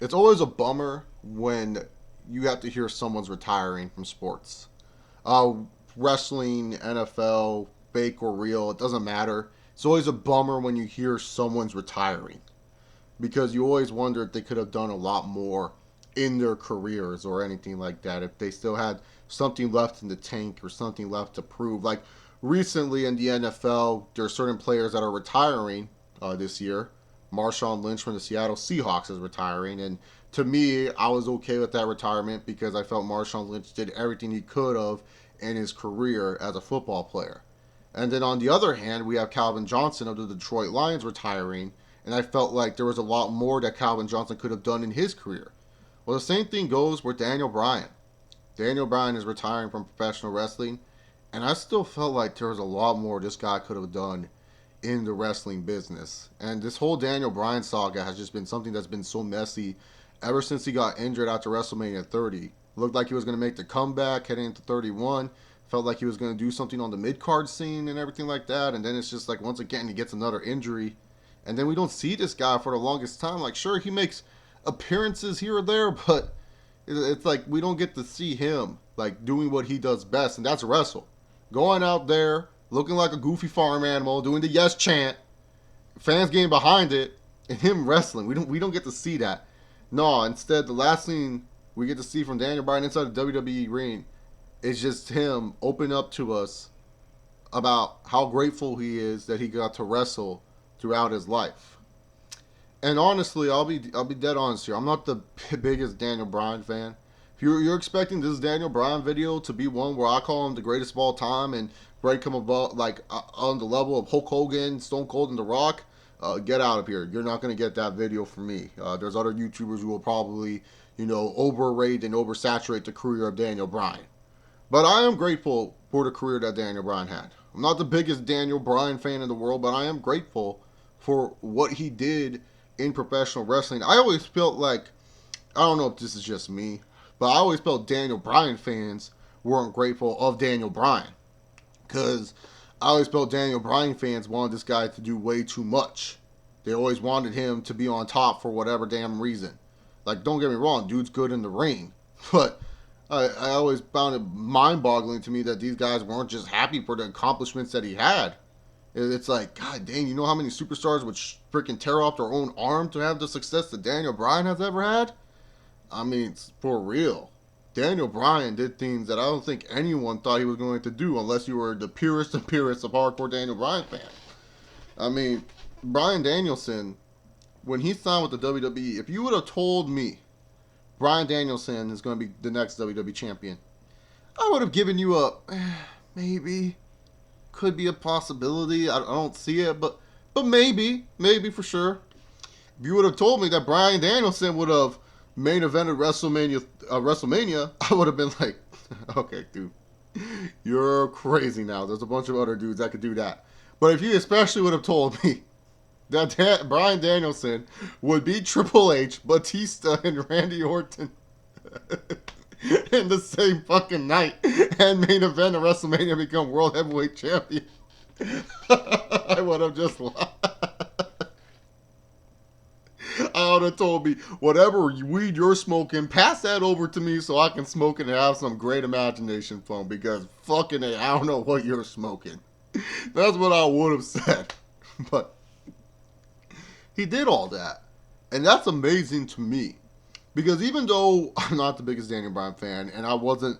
it's always a bummer when you have to hear someone's retiring from sports. Uh, Wrestling, NFL, fake or real, it doesn't matter. It's always a bummer when you hear someone's retiring because you always wonder if they could have done a lot more in their careers or anything like that. If they still had something left in the tank or something left to prove. Like recently in the NFL, there are certain players that are retiring this year. Marshawn Lynch from the Seattle Seahawks is retiring, and to me, I was okay with that retirement because I felt Marshawn Lynch did everything he could have in his career as a football player. And then on the other hand, we have Calvin Johnson of the Detroit Lions retiring, and I felt like there was a lot more that Calvin Johnson could have done in his career. Well, the same thing goes with Daniel Bryan. Daniel Bryan is retiring from professional wrestling, and I still felt like there was a lot more this guy could have done in the wrestling business. And this whole Daniel Bryan saga has just been something that's been so messy ever since he got injured after WrestleMania 30. Looked like he was going to make the comeback heading into 31. Felt like he was going to do something on the mid card scene and everything like that. And then it's just like once again he gets another injury, and then we don't see this guy for the longest time. Like sure he makes appearances here or there, but it's like we don't get to see him like doing what he does best, and that's wrestle. Going out there looking like a goofy farm animal, doing the yes chant, fans getting behind it, and him wrestling. We don't get to see that. No, instead the last thing we get to see from Daniel Bryan inside the WWE ring is just him open up to us about how grateful he is that he got to wrestle throughout his life. And honestly, I'll be dead honest here. I'm not the biggest Daniel Bryan fan. If you're expecting this Daniel Bryan video to be one where I call him the greatest of all time and rank him above like on the level of Hulk Hogan, Stone Cold, and The Rock, get out of here. You're not gonna get that video from me. There's other YouTubers who will probably overrate and oversaturate the career of Daniel Bryan. But I am grateful for the career that Daniel Bryan had. I'm not the biggest Daniel Bryan fan in the world, but I am grateful for what he did in professional wrestling. I always felt like, I don't know if this is just me, but I always felt Daniel Bryan fans weren't grateful of Daniel Bryan. Because I always felt Daniel Bryan fans wanted this guy to do way too much. They always wanted him to be on top for whatever damn reason. Like, don't get me wrong, dude's good in the ring. But I always found it mind-boggling to me that these guys weren't just happy for the accomplishments that he had. It's like, God dang, you know how many superstars would freaking tear off their own arm to have the success that Daniel Bryan has ever had? I mean, for real. Daniel Bryan did things that I don't think anyone thought he was going to do unless you were the purest and purest of hardcore Daniel Bryan fans. I mean, Bryan Danielson, when he signed with the WWE, if you would have told me Bryan Danielson is going to be the next WWE champion, I would have given you a maybe, could be a possibility. I don't see it, but maybe for sure. If you would have told me that Bryan Danielson would have main evented WrestleMania, I would have been like, okay, dude, you're crazy now. There's a bunch of other dudes that could do that. But if you especially would have told me that Bryan Danielson would beat Triple H, Batista, and Randy Orton in the same fucking night and main event of WrestleMania become World Heavyweight Champion, I would have just laughed. I would have told me, whatever weed you're smoking, pass that over to me so I can smoke it and have some great imagination fun because fucking I don't know what you're smoking. That's what I would have said. But he did all that. And that's amazing to me. Because even though I'm not the biggest Daniel Bryan fan and I wasn't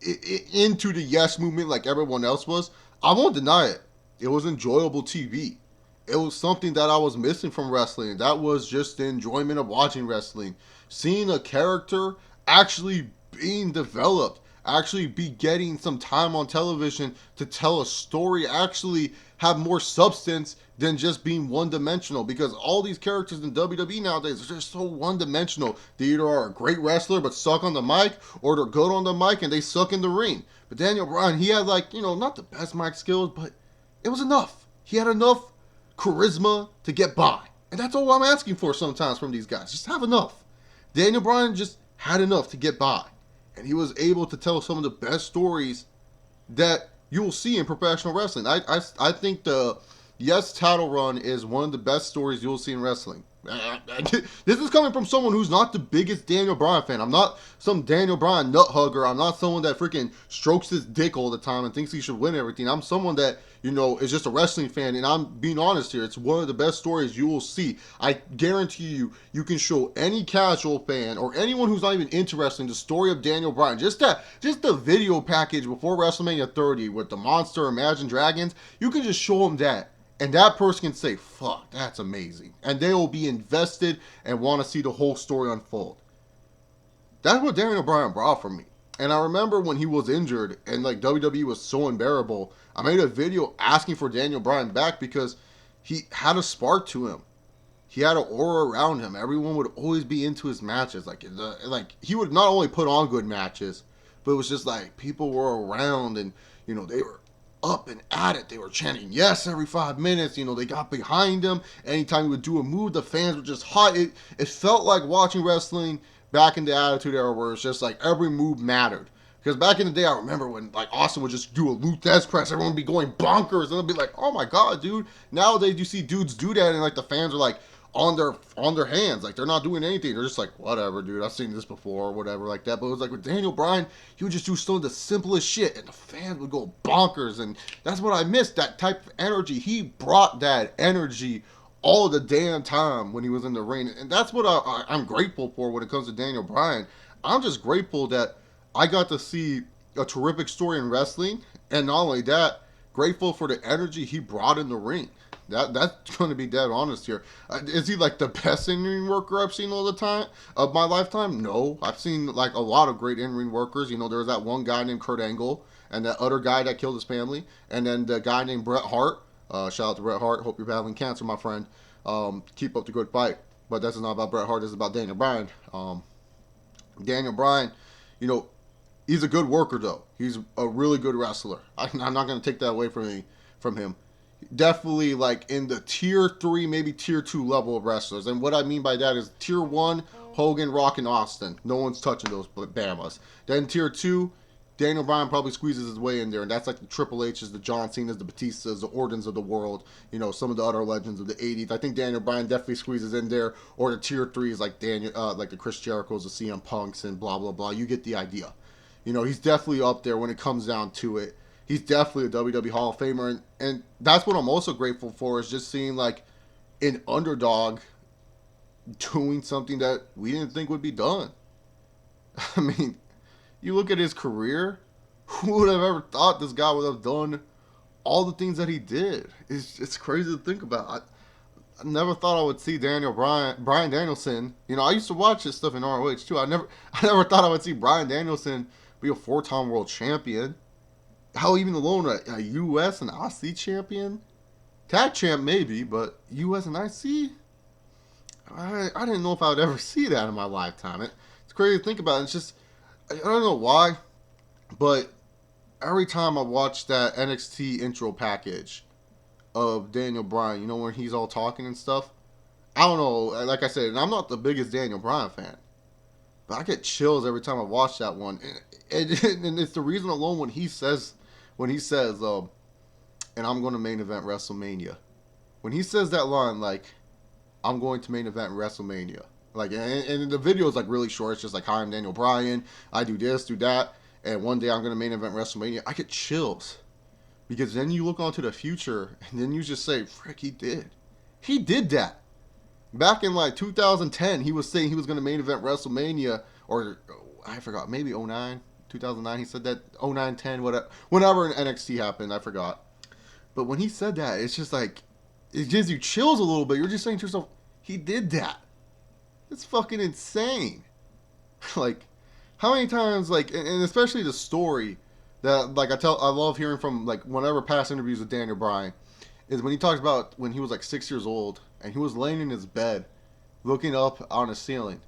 into the Yes movement like everyone else was, I won't deny it. It was enjoyable TV. It was something that I was missing from wrestling. That was just the enjoyment of watching wrestling. Seeing a character actually being developed, actually be getting some time on television to tell a story, actually have more substance than just being one dimensional. Because all these characters in WWE nowadays are just so one dimensional. They either are a great wrestler but suck on the mic, or they're good on the mic and they suck in the ring. But Daniel Bryan, he had like, not the best mic skills, but it was enough. He had enough charisma to get by. And that's all I'm asking for sometimes from these guys. Just have enough. Daniel Bryan just had enough to get by. And he was able to tell some of the best stories that you will see in professional wrestling. I think the Yes title run is one of the best stories you'll see in wrestling. This is coming from someone who's not the biggest Daniel Bryan fan. I'm not some Daniel Bryan nut hugger. I'm not someone that freaking strokes his dick all the time and thinks he should win everything. I'm someone that, is just a wrestling fan, and I'm being honest here. It's one of the best stories you will see. I guarantee you can show any casual fan or anyone who's not even interested in the story of Daniel Bryan. Just the video package before WrestleMania 30 with the Monster Imagine Dragons. You can just show them that. And that person can say, fuck, that's amazing. And they will be invested and want to see the whole story unfold. That's what Daniel Bryan brought for me. And I remember when he was injured and like WWE was so unbearable, I made a video asking for Daniel Bryan back because he had a spark to him. He had an aura around him. Everyone would always be into his matches. Like he would not only put on good matches, but it was just like people were around and, they were up and at it. They were chanting yes every 5 minutes. They got behind him. Anytime he would do a move, the fans were just hot. It felt like watching wrestling back in the Attitude Era where it's just like every move mattered. Because back in the day, I remember when like Austin would just do a Luthez press, everyone would be going bonkers, and they'll be like, "Oh my god, dude!" Nowadays, you see dudes do that, and like the fans are like on their hands, like they're not doing anything. They're just like, "Whatever, dude. I've seen this before, or whatever, like that." But it was like with Daniel Bryan, he would just do some of the simplest shit, and the fans would go bonkers, and that's what I missed. That type of energy. He brought that energy all the damn time when he was in the ring, and that's what I'm grateful for when it comes to Daniel Bryan. I'm just grateful that I got to see a terrific story in wrestling, and not only that, grateful for the energy he brought in the ring. That's going to be dead honest here. Is he like the best in-ring worker I've seen all the time of my lifetime? No, I've seen like a lot of great in-ring workers. There was that one guy named Kurt Angle, and that other guy that killed his family, and then the guy named Bret Hart. Shout out to Bret Hart. Hope you're battling cancer, my friend. Keep up the good fight. But this is not about Bret Hart. This is about Daniel Bryan. Daniel Bryan, he's a good worker, though. He's a really good wrestler. I'm not going to take that away from him. Definitely, like, in the tier 3, maybe tier 2 level of wrestlers. And what I mean by that is tier 1, Hogan, Rock, and Austin. No one's touching those Bamas. Then tier 2, Daniel Bryan probably squeezes his way in there. And that's like the Triple H's, the John Cena's, the Batistas, the Ordens of the world. Some of the other legends of the 80s. I think Daniel Bryan definitely squeezes in there. Or the tier 3 is like like the Chris Jerichos, the CM Punks, and blah, blah, blah. You get the idea. He's definitely up there when it comes down to it. He's definitely a WWE Hall of Famer. And that's what I'm also grateful for, is just seeing like an underdog doing something that we didn't think would be done. I mean, you look at his career, who would have ever thought this guy would have done all the things that he did? It's crazy to think about. I never thought I would see Bryan Danielson. I used to watch his stuff in ROH too. I never thought I would see Bryan Danielson be a 4-time world champion. How even alone a U.S. and IC champion? Tag champ maybe, but U.S. and IC? I didn't know if I would ever see that in my lifetime. It's crazy to think about. It's just, I don't know why, but every time I watch that NXT intro package of Daniel Bryan, when he's all talking and stuff, I don't know, like I said, and I'm not the biggest Daniel Bryan fan, but I get chills every time I watch that one. And it's the reason alone when he says, and I'm going to main event WrestleMania. When he says that line, like, I'm going to main event WrestleMania. Like, and the video is like really short. It's just like, hi, I'm Daniel Bryan. I do this, do that. And one day I'm going to main event WrestleMania. I get chills. Because then you look onto the future and then you just say, frick, he did. He did that. Back in like 2010, he was saying he was going to main event WrestleMania, or I forgot, maybe 09, 2009. He said that 09, 10, whatever. Whenever an NXT happened, I forgot. But when he said that, it's just like, it gives you chills a little bit. You're just saying to yourself, he did that. It's fucking insane. Like, how many times, like, and especially the story that, like, I love hearing from, like, whenever past interviews with Daniel Bryan, is when he talks about when he was like 6 years old and he was laying in his bed looking up on a ceiling,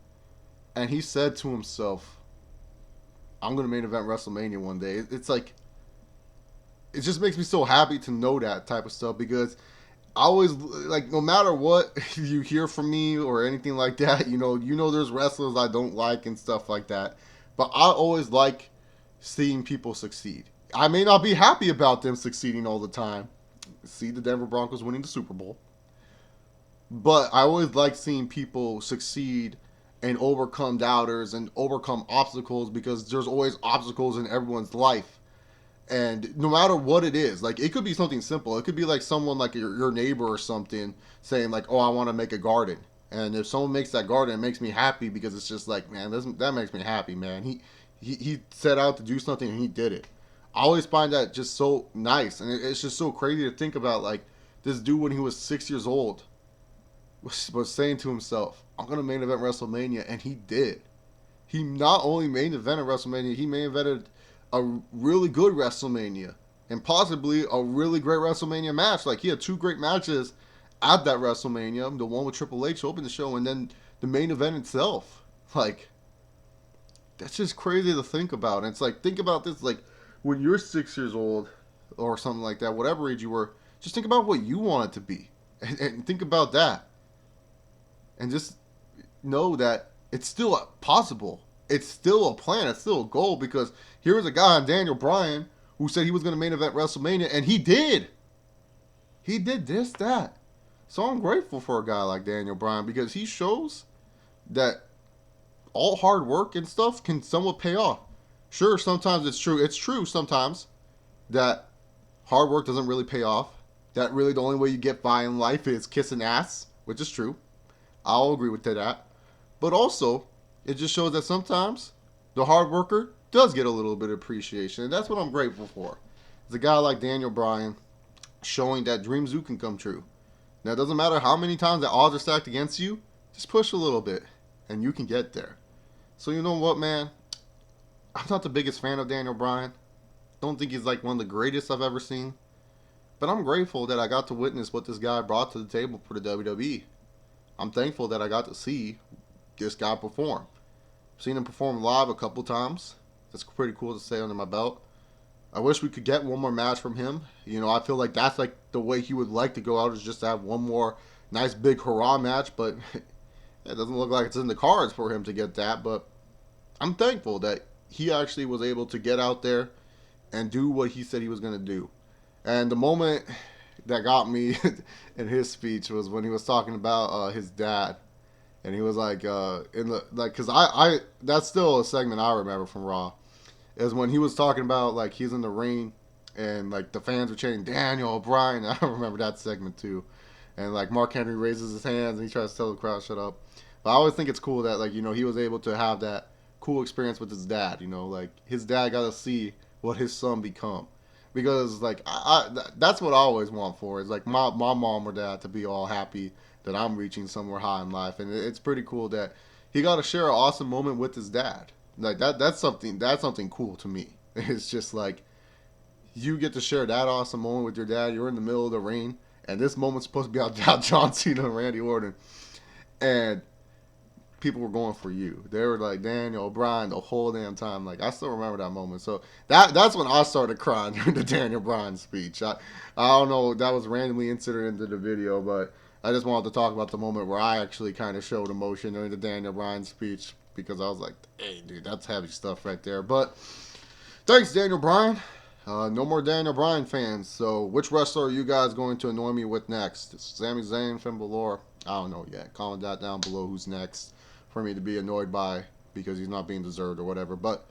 and he said to himself, I'm going to main event WrestleMania one day. It's like, it just makes me so happy to know that type of stuff, because I always, like, no matter what you hear from me or anything like that, there's wrestlers I don't like and stuff like that, but I always like seeing people succeed. I may not be happy about them succeeding all the time. See the Denver Broncos winning the Super Bowl. But I always like seeing people succeed and overcome doubters and overcome obstacles, because there's always obstacles in everyone's life. And no matter what it is, like it could be something simple. It could be like someone like your neighbor or something saying like, "Oh, I want to make a garden." And if someone makes that garden, it makes me happy, because it's just like, man, that makes me happy, man. He set out to do something and he did it. I always find that just so nice, and it's just so crazy to think about. Like this dude, when he was 6 years old, was saying to himself, "I'm gonna main event WrestleMania," and he did. He not only main evented WrestleMania, he main evented a really good WrestleMania and possibly a really great WrestleMania match. Like he had two great matches at that WrestleMania, the one with Triple H opened the show, and then the main event itself. Like that's just crazy to think about. And it's like, think about this, like when you're 6 years old or something like that, whatever age you were, just think about what you want it to be, and think about that, and just know that it's still possible. It's still a plan. It's still a goal, because here's a guy, Daniel Bryan, who said he was going to main event WrestleMania, and he did. He did this, that. So I'm grateful for a guy like Daniel Bryan, because he shows that all hard work and stuff can somewhat pay off. Sure, sometimes it's true. It's true sometimes that hard work doesn't really pay off. That really the only way you get by in life is kissing ass, which is true. I'll agree with that. But also, it just shows that sometimes the hard worker does get a little bit of appreciation. And that's what I'm grateful for. It's a guy like Daniel Bryan showing that dreams do can come true. Now, it doesn't matter how many times the odds are stacked against you, just push a little bit and you can get there. So, you know what, man? I'm not the biggest fan of Daniel Bryan. Don't think he's like one of the greatest I've ever seen. But I'm grateful that I got to witness what this guy brought to the table for the WWE. I'm thankful that I got to see this guy perform. I've seen him perform live a couple times. That's pretty cool to say under my belt. I wish we could get one more match from him. You know, I feel like that's like the way he would like to go out, is just to have one more nice big hurrah match. But it doesn't look like it's in the cards for him to get that. But I'm thankful that he actually was able to get out there and do what he said he was going to do. And the moment that got me in his speech was when he was talking about his dad. And he was like, in the like, cause I that's still a segment I remember from Raw, is when he was talking about like he's in the ring, and like the fans were chanting Daniel Bryan. I remember that segment too, and like Mark Henry raises his hands and he tries to tell the crowd shut up. But I always think it's cool that like, you know, he was able to have that cool experience with his dad. You know, like his dad got to see what his son become, because like that's what I always want for, is like my mom or dad to be all happy that I'm reaching somewhere high in life. And it's pretty cool that he got to share an awesome moment with his dad. Like that's something cool to me. It's just like you get to share that awesome moment with your dad. You're in the middle of the ring, and this moment's supposed to be about John Cena and Randy Orton, and people were going for you. They were like Daniel Bryan the whole damn time. Like I still remember that moment. So that's when I started crying during the Daniel Bryan speech. I don't know, that was randomly inserted into the video, but I just wanted to talk about the moment where I actually kind of showed emotion during the Daniel Bryan speech, because I was like, hey, dude, that's heavy stuff right there. But thanks, Daniel Bryan. No more Daniel Bryan fans. So which wrestler are you guys going to annoy me with next? Sami Zayn, Finn Balor? I don't know yet. Comment that down below who's next for me to be annoyed by, because he's not being deserved or whatever. But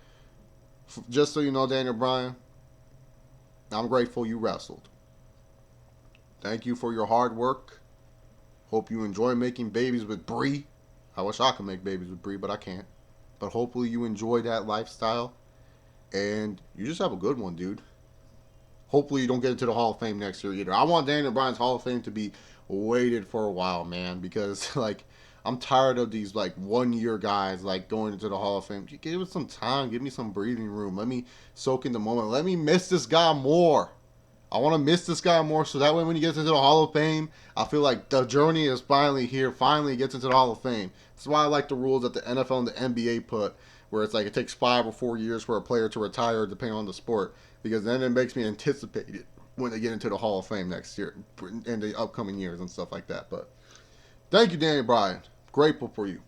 just so you know, Daniel Bryan, I'm grateful you wrestled. Thank you for your hard work. Hope you enjoy making babies with Brie. I wish I could make babies with Brie, but I can't. But hopefully you enjoy that lifestyle, and you just have a good one, dude. Hopefully you don't get into the Hall of Fame next year either. I want Daniel Bryan's Hall of Fame to be waited for a while, man, because like I'm tired of these like 1 year guys like going into the Hall of Fame. Give it some time, give me some breathing room. Let me soak in the moment. Let me miss this guy more. I want to miss this guy more, so that way when he gets into the Hall of Fame, I feel like the journey is finally here, finally gets into the Hall of Fame. That's why I like the rules that the NFL and the NBA put, where it's like it takes 5 or 4 years for a player to retire depending on the sport, because then it makes me anticipate it when they get into the Hall of Fame next year, in the upcoming years and stuff like that. But thank you, Daniel Bryan. Grateful for you.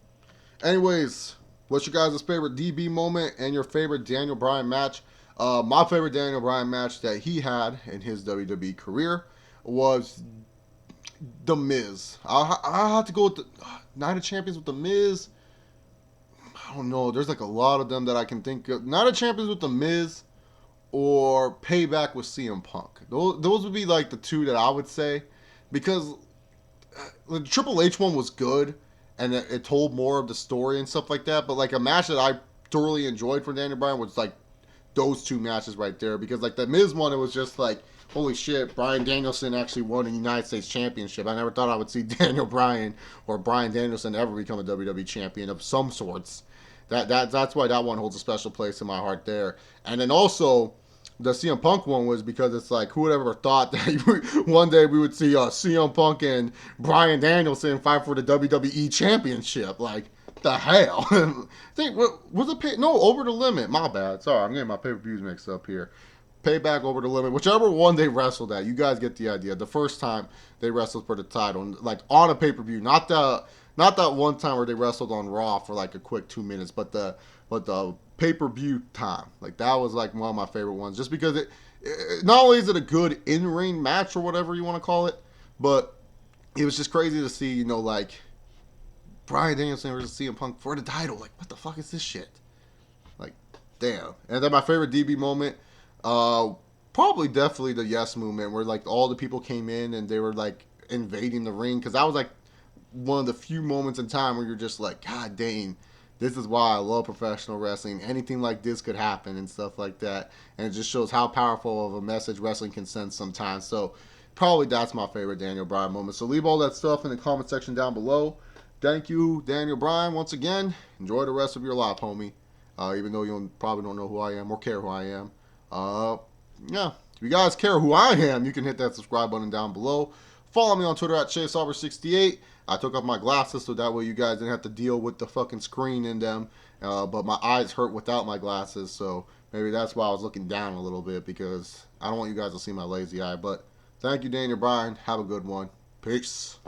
Anyways, what's your guys' favorite DB moment and your favorite Daniel Bryan match? My favorite Daniel Bryan match that he had in his WWE career was The Miz. I have to go with the Night of Champions with the Miz. I don't know. There's like a lot of them that I can think of. Night of Champions with the Miz or Payback with CM Punk. Those would be like the two that I would say, because the Triple H one was good and it told more of the story and stuff like that. But like a match that I thoroughly enjoyed for Daniel Bryan was like those two matches right there, because like the Miz one, it was just like, holy shit, Bryan Danielson actually won a United States Championship. I never thought I would see Daniel Bryan or Bryan Danielson ever become a WWE champion of some sorts. That's why that one holds a special place in my heart there. And then also the CM Punk one was because it's like, who would ever thought that one day we would see CM Punk and Bryan Danielson fight for the WWE Championship? Like, the hell? I think, was it no, Over the Limit? My bad. Sorry, I'm getting my pay-per-views mixed up here. Payback, Over the Limit, whichever one they wrestled at. You guys get the idea. The first time they wrestled for the title, like on a pay-per-view, not that one time where they wrestled on Raw for like a quick 2 minutes, but the pay-per-view time. Like that was like one of my favorite ones, just because it not only is it a good in-ring match or whatever you want to call it, but it was just crazy to see, like Bryan Danielson versus CM Punk for the title. Like, what the fuck is this shit? Like, damn. And then my favorite DB moment, probably definitely the Yes movement, where like all the people came in and they were like invading the ring, because that was like one of the few moments in time where you're just like, God dang, this is why I love professional wrestling. Anything like this could happen and stuff like that. And it just shows how powerful of a message wrestling can send sometimes. So probably that's my favorite Daniel Bryan moment. So leave all that stuff in the comment section down below. Thank you, Daniel Bryan, once again. Enjoy the rest of your life, homie. Even though you probably don't know who I am or care who I am. Yeah, if you guys care who I am, you can hit that subscribe button down below. Follow me on Twitter at ChaseAuber68. I took off my glasses so that way you guys didn't have to deal with the fucking screen in them. But my eyes hurt without my glasses, so maybe that's why I was looking down a little bit, because I don't want you guys to see my lazy eye. But thank you, Daniel Bryan. Have a good one. Peace.